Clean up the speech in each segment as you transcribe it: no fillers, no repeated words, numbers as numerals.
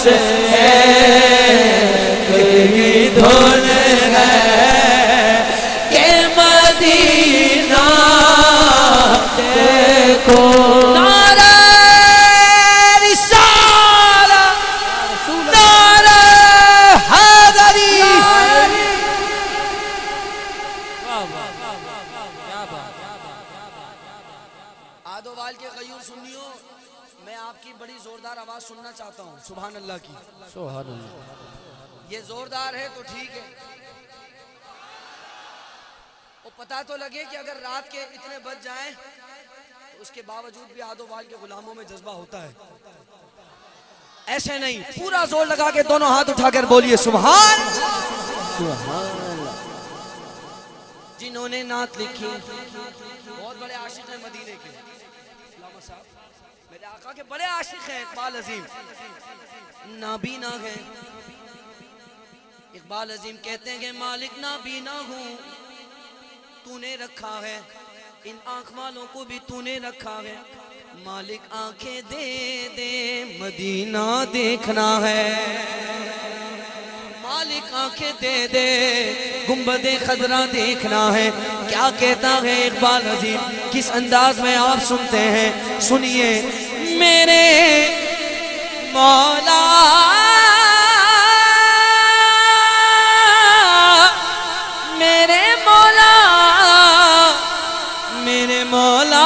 کی دھن ہے کہ مدینہ دیکھو نعرہ رسالت نعرہ حیدری آدوال کے غیور سنیوں میں آپ کی بڑی زوردار آواز سننا چاہتا ہوں سبحان اللہ کی سبحان اللہ یہ زوردار ہے تو ٹھیک ہے وہ پتہ تو لگے کہ اگر رات کے اتنے بج جائیں تو اس کے باوجود بھی آدوال کے غلاموں میں جذبہ ہوتا ہے ایسے نہیں پورا زور لگا کے دونوں ہاتھ اٹھا کر بولیے سبحان جنہوں نے نعت لکھی بہت بڑے عاشق ہیں مدینے کے علامہ صاحب میرے آقا کے بڑے عاشق ہیں اقبال عظیم نابینا ہیں اقبال عظیم کہتے ہیں کہ مالک نابینا ہوں تو نے رکھا ہے ان آنکھ والوں کو بھی تو نے رکھا ہے مالک آنکھیں دے دے مدینہ دیکھنا ہے مالک آنکھیں دے دے گنبد خضرا دیکھنا ہے کیا کہتا ہے اقبال عظیم کس انداز میں آپ سنتے ہیں سنیے میرے مولا میرے مولا میرے مولا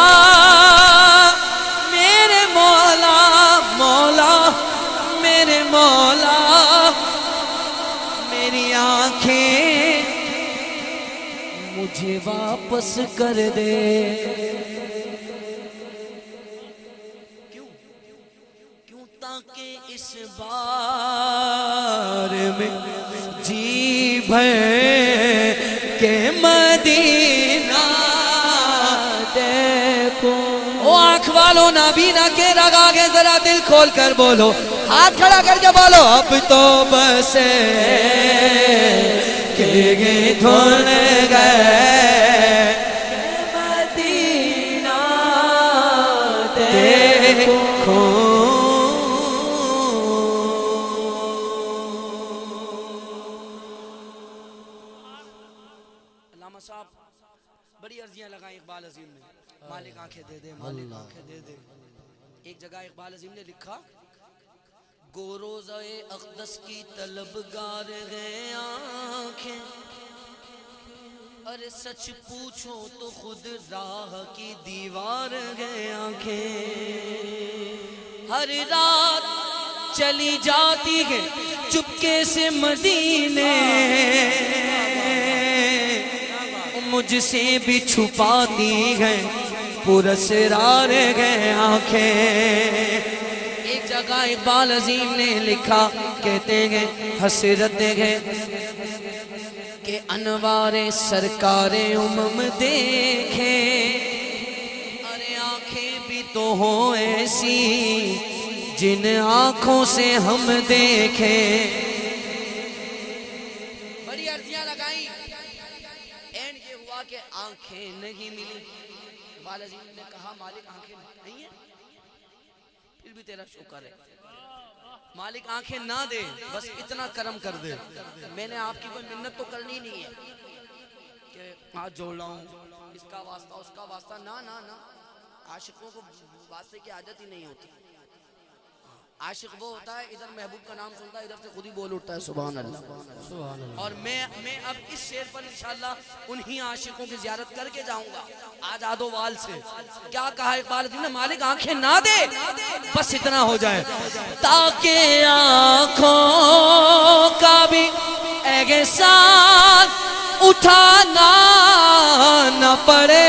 میرے مولا مولا میرے مولا میری آنکھیں مجھے واپس کر دے کیوں تاکہ اس بار میں جی بھر کے مدینہ دیکھو او آنکھ والوں نابینا کے رگا کے ذرا دل کھول کر بولو ہاتھ کھڑا کر کے بولو اب تو بس کہ دھن گئے مدینہ دیکھو علامہ صاحب بڑی عرضیاں لگائیں اقبال عظیم نے مالک آنکھیں دے دے مالک آنکھیں دے دے ایک جگہ اقبال عظیم نے لکھا گو روزہ اقدس کی طلبگار ہیں آنکھیں ارے سچ پوچھو تو خود راہ کی دیوار ہیں آنکھیں ہر رات چلی جاتی ہے چپکے سے مدینے مجھ سے بھی چھپاتی ہے پراسرار ہیں آنکھیں ایک جگہ اقبال عظیم نے لکھا کہتے ہیں حسرت ہے کہ انوار سرکار امم دیکھیں ارے آنکھیں بھی تو ہوں ایسی جن آنکھوں سے ہم دیکھیں بڑی عرضیاں لگائیں اینڈ یہ ہوا کہ آنکھیں نہیں ملی اقبال عظیم نے کہا مالک آنکھیں نہیں ہیں پھر بھی تیرا شکر ہے مالک آنکھیں نہ دے بس اتنا کرم کر دے میں نے آپ کی کوئی منت تو کرنی نہیں ہے کہ ہاتھ جوڑ لاؤں اس کا واسطہ اس کا واسطہ نہ نہ نہ عاشقوں کو واسطے کی عادت ہی نہیں ہوتی عاشق وہ ہوتا ہے ادھر محبوب کا نام سنتا ہے ادھر سے خود ہی بول اٹھتا ہے سبحان اللہ اور میں اب اس شعر پر انشاءاللہ انہی عاشقوں کی زیارت کر کے جاؤں گا آج آدوال سے کیا کہا اقبال عظیم نے مالک آنکھیں نہ دے بس اتنا ہو جائے تاکہ آنکھوں کا بھی احسان اٹھانا نہ پڑے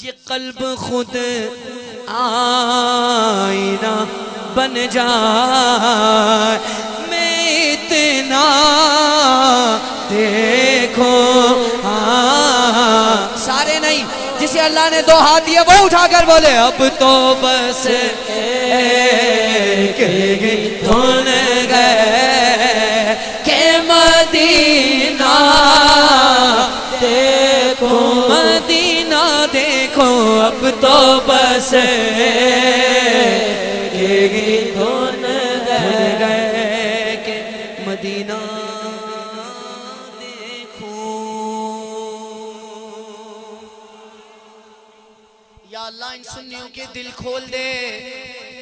یہ قلب خود آئینہ بن جائے میں اتنا دیکھو سارے نہیں جسے اللہ نے دو ہاتھ دیے وہ اٹھا کر بولے اب تو بس دھن گئے کہ مدینہ دیکھو مدینہ دیکھو دیکھو اب تو بس یہ دھن گئے کہ مدینہ دیکھوں. یا اللہ ان سنیوں کے دل کھول دے.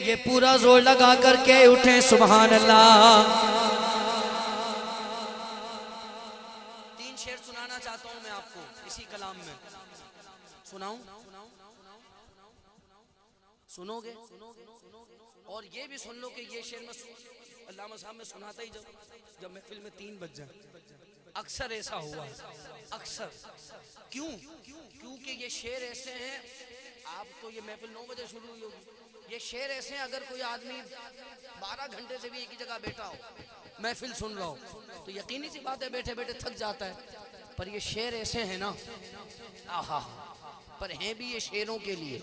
یہ پورا زور لگا کر کے اٹھیں سبحان اللہ. تین شعر سنانا چاہتا ہوں میں آپ کو اسی کلام میں. سناؤں؟ سنو گے؟ اور یہ بھی سن لو کہ یہ شعر میں علامہ صاحب میں سناتا ہی جب محفل میں 3 بج جائیں. اکثر ایسا ہوا ہے, اکثر. کیوں؟ کیونکہ یہ شعر ایسے ہیں. آپ تو یہ محفل 9 بجے شروع ہوئی ہوگی. یہ شعر ایسے ہیں اگر کوئی آدمی 12 گھنٹے سے بھی ایک ہی جگہ بیٹھا ہو, محفل سن رہا ہو, تو یقینی سی بات ہے بیٹھے بیٹھے تھک جاتا ہے. پر یہ شعر ایسے ہیں نا, آہا, پر ہیں بھی یہ شعروں کے لیے.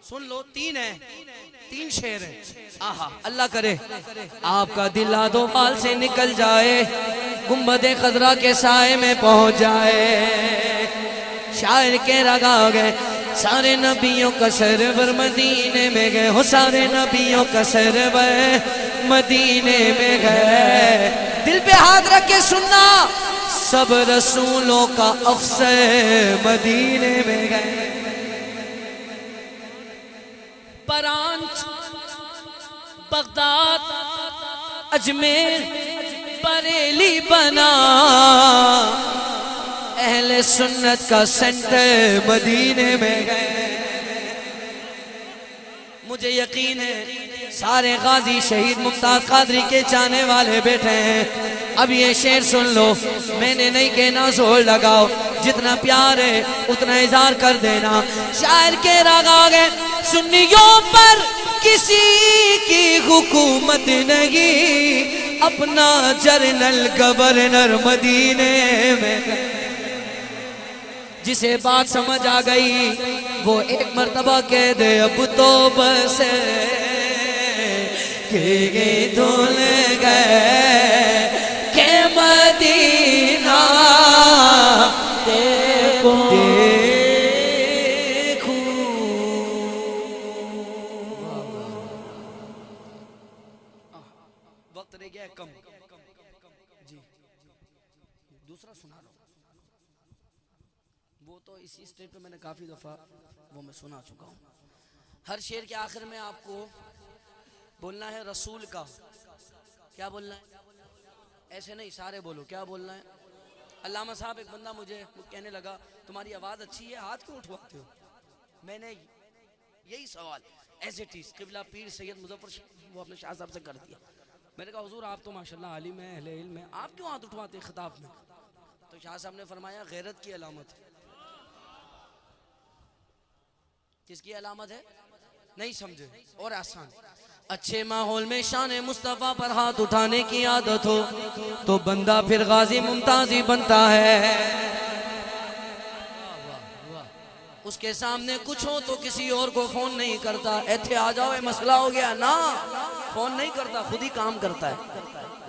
سن لو, 3 ہیں, 3 شعر ہیں. آہا, اللہ کرے آپ کا دل آدو حال سے نکل جائے, گنبد خضرا کے سائے میں پہنچ جائے. شاعر کے رگا گئے سارے نبیوں کا سرور مدینے میں گئے ہو, سارے نبیوں کا سرور مدینے میں گئے. دل پہ ہاتھ رکھ کے سننا, سب رسولوں کا افسر مدینے میں گئے. پرانچ, بغداد, اجمیر, بریلی بنا اہل سنت کا سینٹر مدینے میں گئے. مجھے یقین ہے سارے غازی شہید ممتاز قادری کے چاہنے والے بیٹھے ہیں. اب یہ شعر سن لو, میں نے نہیں کہنا زور لگاؤ, جتنا پیار ہے اتنا اظہار کر دینا. شاعر کے راگ آگے, سنیوں پر کسی کی حکومت نہیں, اپنا جنرل گورنر مدینے میں گئے. جسے بات سمجھ آ گئی وہ ایک مرتبہ کہہ دے اب تو بس کہ دھل گئے کہ مدینہ دیکھوں. وقت رہ گیا کم جی, دوسرا سنا لو. وہ تو اسی اسٹیج پہ میں نے کافی دفعہ وہ میں سنا چکا ہوں. ہر شعر کے آخر میں آپ کو بولنا ہے رسول کا. کیا بولنا ہے؟ ایسے نہیں, سارے بولو. کیا بولنا ہے؟ علامہ صاحب ایک بندہ مجھے کہنے لگا تمہاری آواز اچھی ہے, ہاتھ کیوں اٹھواتے ہو؟ میں نے یہی سوال ایز اٹ از قبلہ پیر سید مظفر وہ اپنے شاہ صاحب سے کر دیا. میں نے کہا حضور آپ تو ماشاءاللہ عالم ہیں, اہل علم ہیں, آپ کیوں ہاتھ اٹھواتے ہیں خطاب میں؟ تو شاہ صاحب نے فرمایا غیرت کی علامت ہے. کس کی علامت ہے؟ نہیں سمجھے, اور آسان. اچھے ماحول میں شان مصطفیٰ پر ہاتھ اٹھانے کی عادت ہو تو بندہ پھر غازی ممتازی بنتا ہے. اس کے سامنے کچھ ہو تو کسی اور کو فون نہیں کرتا, ایتھے آ جاؤ مسئلہ ہو گیا نا, فون نہیں کرتا, خود ہی کام کرتا ہے.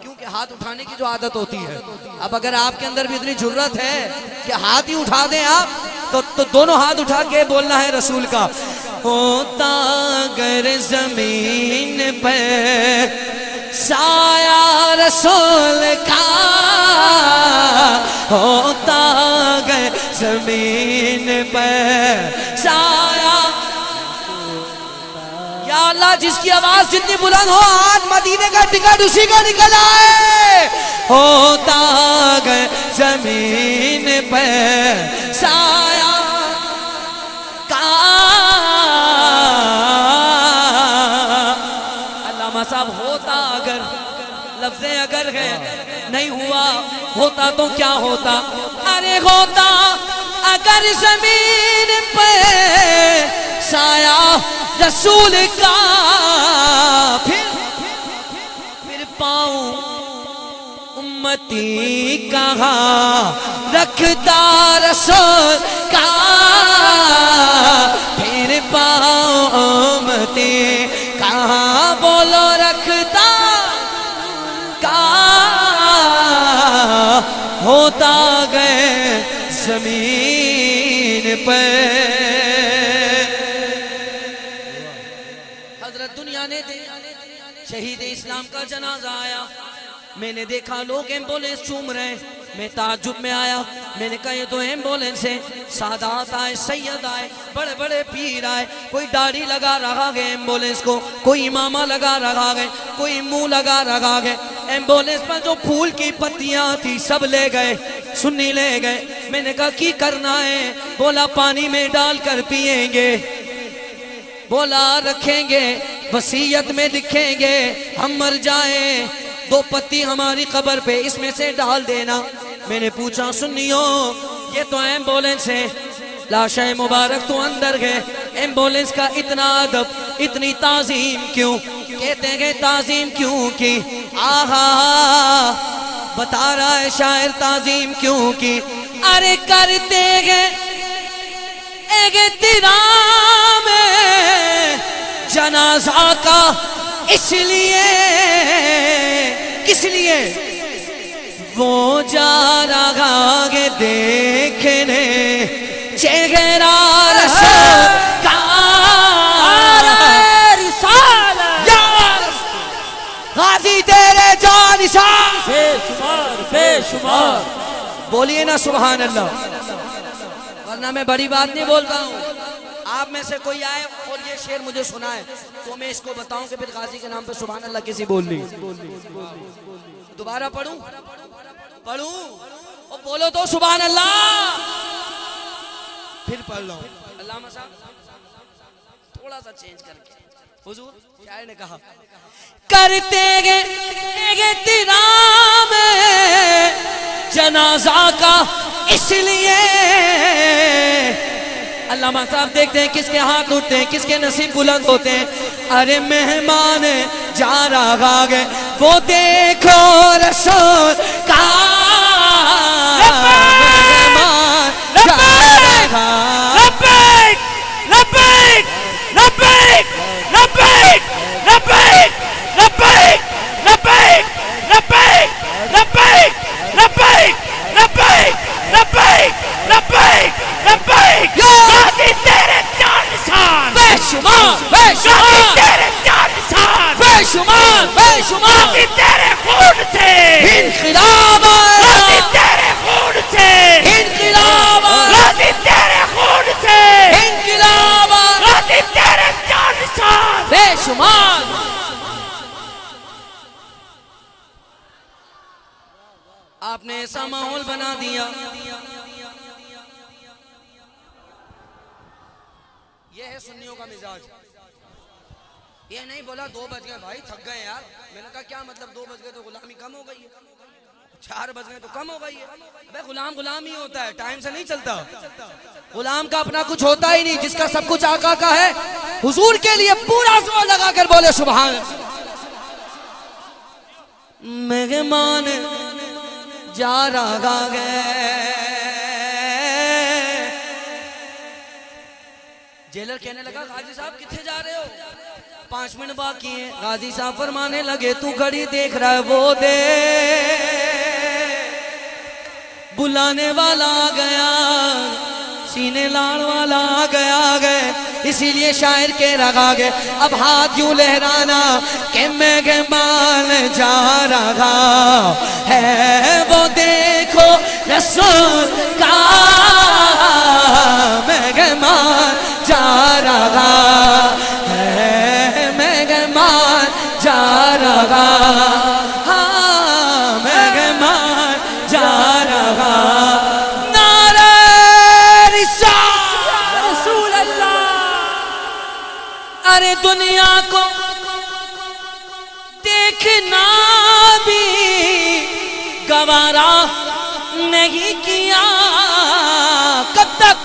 کیونکہ ہاتھ اٹھانے کی جو عادت ہوتی ہے. اب اگر آپ کے اندر بھی اتنی جرت ہے کہ ہاتھ ہی اٹھا دیں آپ, تو دونوں ہاتھ اٹھا کے بولنا ہے رسول کا. ہوتا اگر زمین پہ سایہ رسول کا, ہوتا اگر زمین پہ سایہ, یا اللہ جس کی آواز جتنی بلند ہو آج مدینے کا ٹکٹ اسی کا نکل آئے. ہوتا اگر زمین پہ سایہ کا, علامہ صاحب ہوتا اگر, لفظ اگر ہے, نہیں ہوا ہوتا تو کیا ہوتا؟ ارے ہوتا اگر زمین پہ سایہ رسول کا, پھر پاؤں امتی کہاں رکھتا رسول کا, پھر پاؤں امتی کہاں بولو رکھتا کا, ہوتا گئے زمین پہ حضرت دنیا نے شہید اسلام کا جنازہ آیا، میں نے دیکھا لوگ ایمبولینس چوم رہے ہیں، میں تعجب میں آیا، میں نے کہا یہ تو ایمبولینس ہے، سادات آئے، سید آئے، بڑے بڑے پیر آئے، کوئی داڑھی لگا رہا گئے ایمبولینس کو، کوئی امامہ لگا رہا گئے، کوئی منہ لگا رہا گئے، ایمبولینس پر جو پھول کی پتیاں تھی سب لے گئے، سنی لے گئے۔ میں نے کہا کی کرنا ہے؟ بولا پانی میں ڈال کر پئیں گے، بولا رکھیں گے، وصیت میں لکھیں گے ہم مر جائیں 2 پتی ہماری قبر پہ اس میں سے ڈال دینا۔ میں نے پوچھا سنیوں یہ تو ایمبولینس ہے، لاشہ مبارک تو اندر گئے، ایمبولینس کا اتنا ادب، اتنی تعظیم کیوں؟ کہتے ہیں تعظیم کیوں کی؟ آہا بتا رہا ہے شاعر تعظیم کیوں کی۔ ارے کرتے گئے احترام جنازہ کا، اس لیے کس لیے؟ وہ جا رہا ہے دیکھنے چہرہ رسول کا، غازی تیرے جانشان بے شمار بے شمار۔ بولیے نا سبحان اللہ، ورنہ میں بڑی بات نہیں بولتا ہوں۔ آپ میں سے کوئی آئے اور یہ شعر مجھے سنائے تو میں اس کو بتاؤں کہ پھر غازی کے نام پہ سبحان اللہ کسی بول لی۔ دوبارہ پڑھوں اور بولو تو سبحان اللہ، پھر پڑھ لو۔ علامہ صاحب تھوڑا سا چینج کر کے، حضور شاعر نے کہا کرتے گے احترام جنازہ کا، اس لیے علامہ صاحب دیکھتے ہیں کس کے ہاتھ اٹھتے ہیں، کس کے نصیب بلند ہوتے ہیں۔ ارے مہمان جا رہا ہے وہ دیکھو رسول کا، مہمان جا رہا، لبیک لبیک لبیک لبیک لبیک لبیک لبیک لبیک لبیک لبیک لبیک لبیک لبیک لبیک، غازی تیرے جان نثار بے شمار بے غازی شمار تیرے جان نثار، بے شمار بے شمار، غازی تیرے خون سے انقلاب غازی تیرے خون سے انقلاب غازی تیرے خون سے انقلاب غازی تیرے جان نثار۔ بے شمار۔ آپ نے ایسا ماحول بنا دیا، یہ ہے سنیوں کا مزاج۔ یہ نہیں بولا 2 بج گئے بھائی تھک گئے یار، میں نے کہا کیا مطلب 2 بج گئے تو غلامی کم ہو گئی ہے، 4 بج گئے تو کم ہو گئی ہے؟ بے غلام غلام ہی ہوتا ہے، ٹائم سے نہیں چلتا، غلام کا اپنا کچھ ہوتا ہی نہیں، جس کا سب کچھ آقا کا ہے۔ حضور کے لیے پورا زور لگا کر بولے سبحان اللہ۔ مہمان جا رہا ہے، جیلر کہنے لگا غازی صاحب کتنے جا رہے ہو؟ 5 منٹ باقی ہیں۔ غازی صاحب فرمانے لگے تو گھڑی دیکھ رہا ہے وہ دے، بلانے والا آ گیا، سینے لاڑ والا آ گیا اسی لیے شاعر کہہ رہا ہے اب ہاتھ یوں لہرانا کہ مہمان جا رہا ہے وہ دیکھو رسول کا، مہمان جا رہا ہے، مہمان جا رہا، ہاں مہمان جا رہا، نعرہ رسول اللہ۔ ارے دنیا کو دیکھنا بھی گوارا نہیں کیا، کب تک؟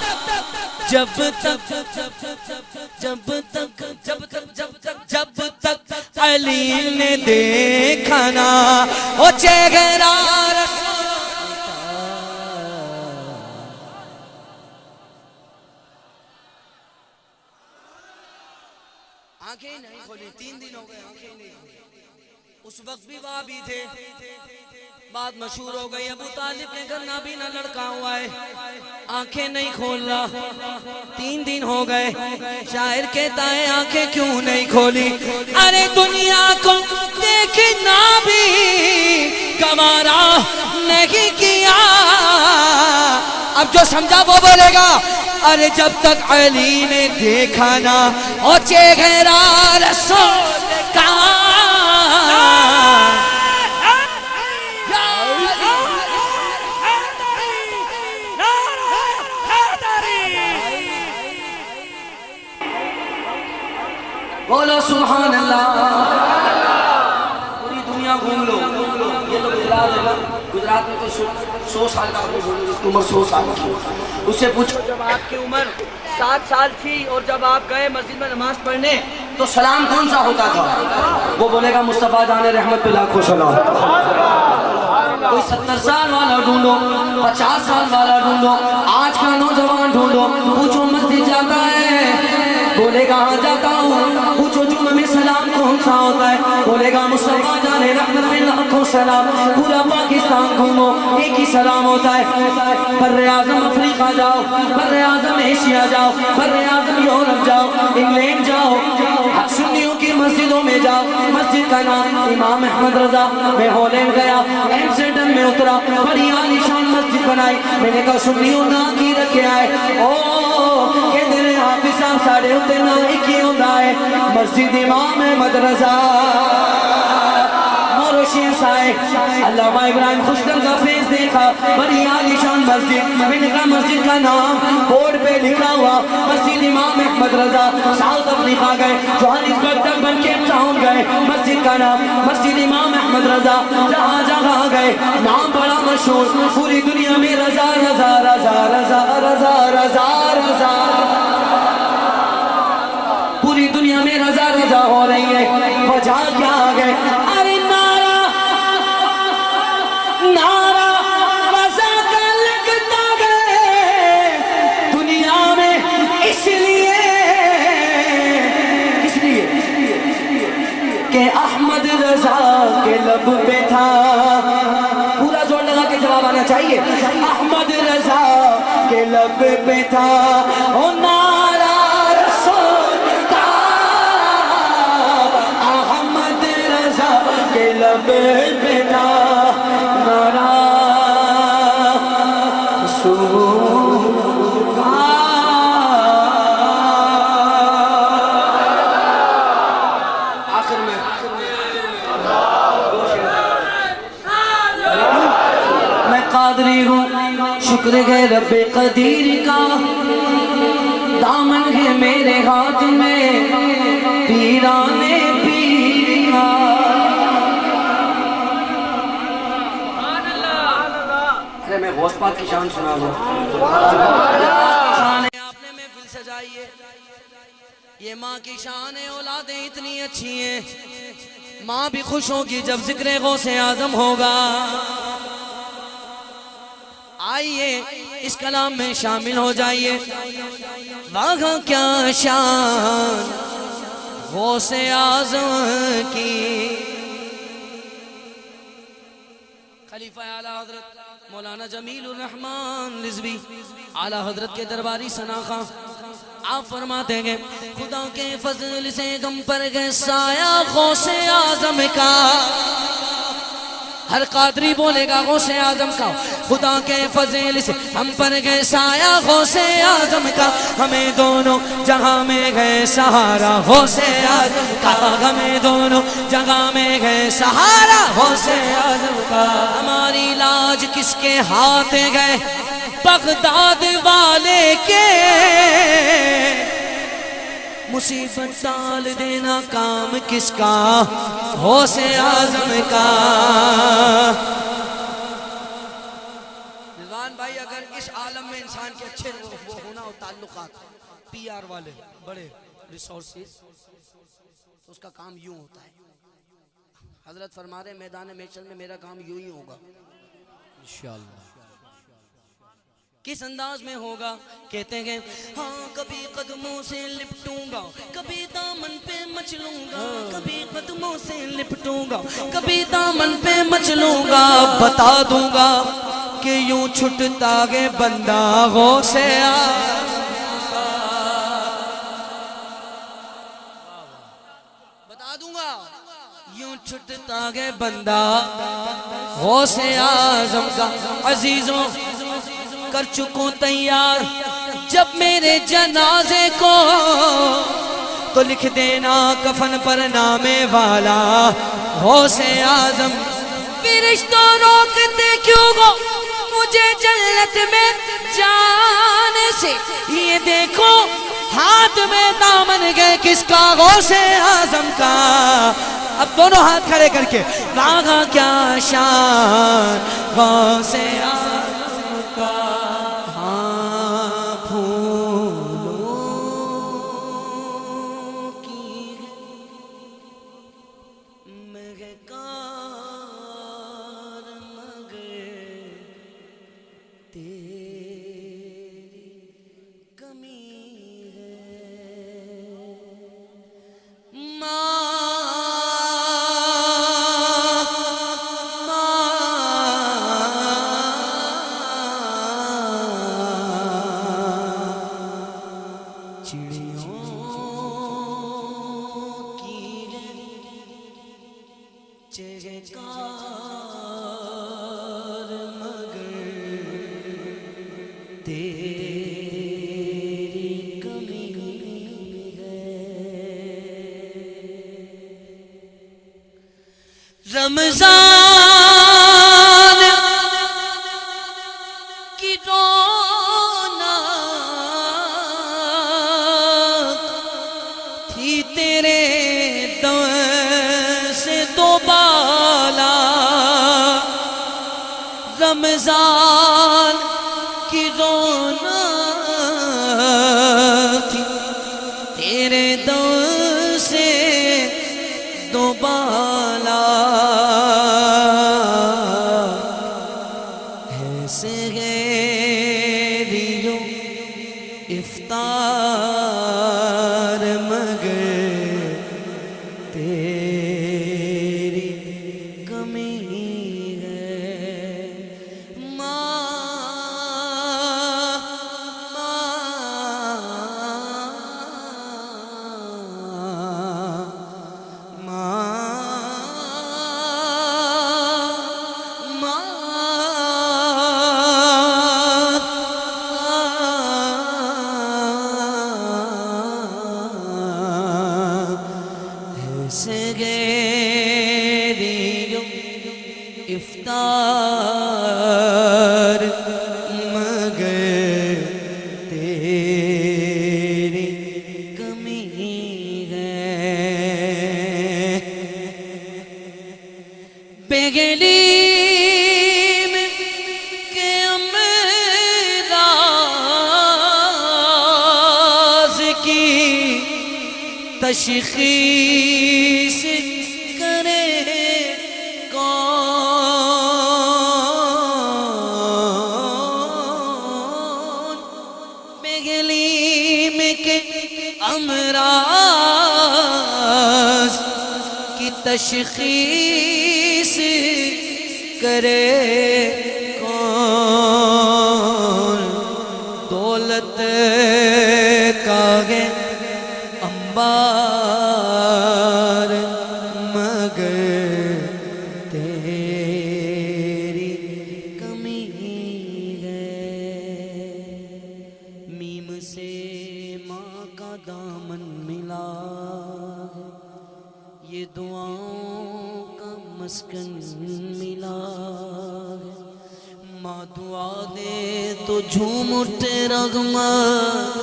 جب تک علی نے دیکھا نا وہ چہرہ رسول۔ آنکھیں نہیں کھولی، 3 دن ہو گئے آنکھیں نہیں کھولی۔ اس وقت بھی وہابی تھے، بات مشہور ہو گئی ابو طالب کے گھر نابینا لڑکا ہوا ہے، آنکھیں نہیں کھول رہا. 3 دن ہو گئے. شاعر کہتا ہے آنکھیں کیوں نہیں کھولی؟ ارے دنیا کو دیکھنا بھی گوارا نہیں کیا. اب جو سمجھا وہ بولے گا. ارے جب تک علی نے دیکھا نا اور چہرہ رسول کا. بولو سبحان اللہ. پوری دنیا گھوم لو. یہ تو گجرات ہے نا. گجرات میں کوئی 100 سال کا آپ کو عمر 100 سال کی. اس سے پوچھو جب آپ کی عمر 7 سال تھی اور جب آپ گئے مسجد میں نماز پڑھنے تو سلام کون سا ہوتا تھا؟ وہ بولے گا مصطفیٰ جان رحمت پہ لاکھوں سلام. کوئی 70 سال والا ڈھونڈو, 50 سال والا ڈھونڈو, آج کا نوجوان ڈھونڈو. پوچھو مسجد جاتا ہے, بولے گا ہاں جاتا ہوں. پوچھو جمعہ میں سلام کون سا ہوتا ہے؟ بولے گا مصطفیٰ جان رحمت پہ لاکھوں سلام. پورا پاکستان گھومو ایک ہی سلام ہوتا ہے. بر اعظم افریقہ جاؤ, بر اعظم ایشیا جاؤ, بر اعظم یورپ جاؤ, انگلینڈ جاؤ, سنیوں کی مسجدوں میں جاؤ. مسجد کا نام امام احمد رضا. میں ہالینڈ گیا, ایمسٹرڈم میں اترا, بڑی عالی شان مسجد بنائی. میں نے کہا سنیوں نہ کی رکھے آئے. او کہ دل حافظ صاحب ساڑھے ہوتے نہ ایک ہی ہوتا ہے. مسجد امام احمد رضا موروشین سائے. علامہ ابراہیم خوشدل کا فیس دیکھا, بڑی عالی شان مسجد. میں نے کہا مسجد کا نام بورڈ پہ لکھا ہوا مسجد امام احمد رضا. ساؤتھ افریقہ گئے, جوہانسبرگ تک بن کے ٹاؤن گئے, مسجد کا نام مسجد امام احمد رضا. جہاں جہاں گئے نام بڑا مشہور. پوری دنیا میں رضا رضا رضا رضا رضا رضا رضا, پوری دنیا میں رضا رضا ہو رہی ہے. وجہ کیا گئے؟ ارے نعرہ نعرہ رضا کا لگتا گئے دنیا میں. اس لیے کہ احمد رضا کے لب پہ تھا. پورا زور لگا کے جواب آنا چاہیے. احمد رضا کے لب پہ تھا او نعرہ رسول کا. احمد رضا کے لب پہ تھا نعرہ رسول کا. آخر میں میں قادری ہوں, شکر ہے رب قدیر کا. دامن ہے میرے ہاتھ میں پیرانے پیر کا. ارے میں غوث پاک کی شان سنا دوں. شان آپ نے محفل سجائی ہے, یہ ماں کی شان ہے. اولادیں اتنی اچھی ہیں, ماں بھی خوش ہوگی جب ذکر غوث اعظم ہوگا. آئیے اس کلام میں شامل ہو جائیے. وہاں کیا شان غوث اعظم کی. خلیفہ اعلیٰ حضرت مولانا جمیل الرحمن رضوی اعلیٰ حضرت کے درباری سناخہ آپ فرماتے ہیں خدا کے فضل سے غم پر گئے سایہ غوث اعظم کا. ہر قادری بولے گا غوث اعظم کا. خدا کے فضل سے ہم پر گئے سایہ غوث اعظم کا. ہمیں دونوں جہاں میں گئے سہارا غوث اعظم کا. ہمیں دونوں جگہ میں گئے سہارا غوث اعظم کا. ہماری لاج کس کے ہاتھ گئے؟ بغداد والے کے. مصیبت ڈال دینا کام کس کا؟ غوث اعظم کا. رضوان بھائی اگر اس عالم میں انسان کے اچھے وہ ہونا ہو تعلقات, پی آر والے بڑے ریسورسز, تو اس کا کام یوں ہوتا ہے. حضرت فرما رہے میدان محشر میں میرا کام یوں ہی ہوگا انشاءاللہ. کس انداز میں ہوگا؟ کہتے ہیں ہاں کبھی قدموں سے لپٹوں گا, کبھی دامن پہ مچلوں گا, کبھی قدموں سے لپٹوں گا, کبھی دامن پہ مچلوں گا. بتا دوں گا کہ یوں چھٹتا گے بندہ غوث اعظم کا. بتا دوں گا یوں چھٹتا گے بندہ غوث اعظم کا. عزیزوں کر چکوں تیار جب میرے جنازے کو تو لکھ دینا کفن پر نام والا غوث اعظم. فرشتوں روکتے کیوں گو مجھے جنت میں جانے سے, یہ دیکھو ہاتھ میں دامن گئے کس کا غوث اعظم کا. اب دونوں ہاتھ کھڑے کر کے لاگا کیا شان غوث اعظم کا. ہاں پھولوں کی مہکار مگر تیری کمی ہے. رمضان کی رونق تھی تیرے دم سے دو بالا. رمضان کی رونق تھی تیرے دم سے دو بالا. افطار مگر تیری کمی ہے. افطار مگر تیری کمی ہے. بغلیم کے امراض کی تشخیص کرے کون. بغلیم کے امراض کی تشخیص کرے کون. دولت کا ہے انبار مگر تیری کمی ہے. میم سے ماں کا دامن ملا ہے, یہ دعاؤں کا مسکن ملا ہے. ماں دعا دے تو جھوم اٹھے رغمت,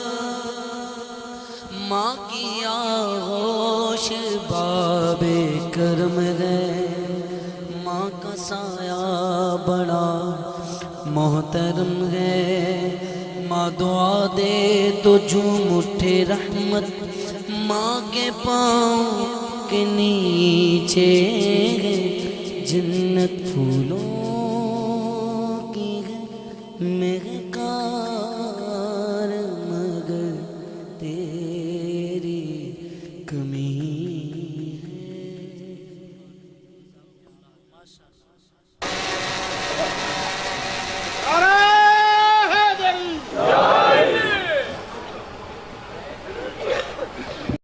ماں کی آغوش باب کرم ہے. ماں کا سایہ بڑا محترم ہے. ماں دعا دے تو جھوم اٹھے رحمت, ماں کے پاؤں کے نیچے ہے جنت. پھولوں